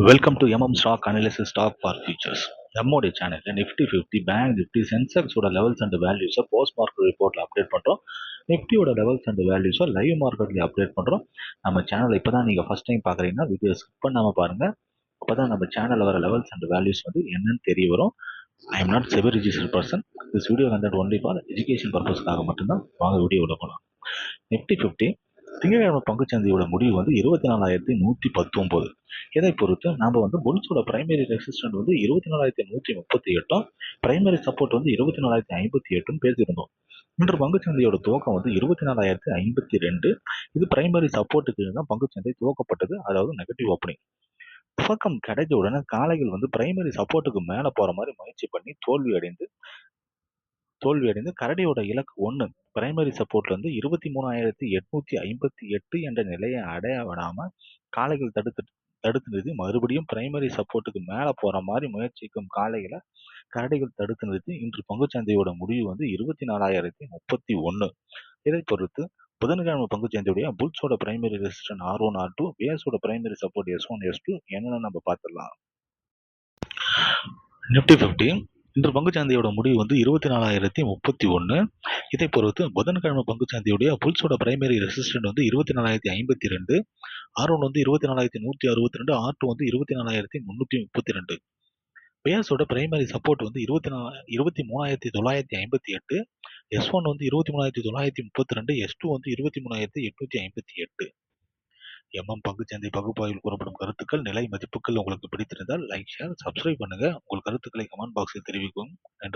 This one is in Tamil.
Welcome to Stock Analysis Stock for Futures. நம்முடைய சேனலில் நிஃப்டி 50 பேங்க் நிஃப்டி சென்செக்ஸோட லெவல்ஸ் அண்ட் வேல்யூஸை போஸ்ட் மார்க்கெட் ரிப்போர்ட்டில் அப்டேட் பண்ணுறோம். நிஃப்டியோட லெவல்ஸ் அண்ட் வேல்யூஸை லைவ் மார்க்கெட்லேயே அப்டேட் பண்ணுறோம். நம்ம சேனலை இப்போ தான் நீங்கள் ஃபஸ்ட் டைம் பார்க்குறீங்கன்னா வீடியோ ஸ்கிப் பண்ணாமல் பாருங்கள். அப்போ தான் நம்ம சேனலில் வர லெவல்ஸ் அண்ட் வேல்யூஸ் வந்து என்னன்னு தெரிய வரும். I am not SEBI registered person. This video content only for education பர்பஸ்க்காக மட்டும்தான். வாங்க வீடியோவில் போகலாம். நிஃப்டி 50 திங்கட்கிழமை பங்குச்சந்தையோட முடிவு வந்து 24,119. இதை பொறுத்து நாம வந்து புல்ஸோட பிரைமரி ரெசிஸ்டன்ட் வந்து 24,138, பிரைமரி சப்போர்ட் வந்து 24,058 பேசியிருந்தோம். இன்று பங்குச்சந்தையோட துவக்கம் வந்து 24,052. இது பிரைமரி சப்போர்ட்டுக்கு தான் பங்குச்சந்தை துவக்கப்பட்டது, அதாவது நெகட்டிவ் ஓப்பனிங். துவக்கம் கிடைச்ச உடனே காலைகள் வந்து பிரைமரி சப்போர்ட்டுக்கு மேல போற மாதிரி முயற்சி பண்ணி தோல்வியடைந்து கரடியோட இலக்கு 1 பிரைமரி சப்போர்ட்ல இருந்து 23,858 என்ற நிலையை அடைய விடாம காளைகள் தடுத்து நிறுத்தி மறுபடியும் பிரைமரி சப்போர்ட்டுக்கு மேல போற மாதிரி முயற்சிக்கும் காளைகளை கரடிகள் தடுத்து நிறுத்தி இன்று பங்குச்சந்தையோட முடிவு வந்து 24,031. இதை பொறுத்து புதன்கிழமை பங்குச்சந்தையுடைய புல்ஸோட பிரைமரி ரெசிஸ்டன்ட் R1 R2, பியர்ஸோட பிரைமரி சப்போர்ட் S1 S2 என்னன்னு நம்ம பார்த்துடலாம். நிஃப்டி 50 இன்று பங்குச்சந்தையோட முடிவு வந்து 24,031. இதை பொறுத்து புதன்கிழமை பங்குச்சந்தையுடைய புல்ஸோட பிரைமரி ரெசிஸ்டன்ட் வந்து 24,052, R1 வந்து 24,162, R2 வந்து 24,332. பேஸோட பிரைமரி சப்போர்ட் வந்து 23,958, S1 வந்து 23,932, S2 வந்து 23,858. பங்குச்சந்தை பகுப்பாய்வில் கூறப்படும் கருத்துக்கள் நிலை மதிப்புகள் உங்களுக்கு பிடித்திருந்தால் லைக், ஷேர், சப்ஸ்கிரைப் பண்ணுங்க. உங்கள் கருத்துக்களை கமெண்ட் பாக்ஸில் தெரிவிக்கவும். நன்றி.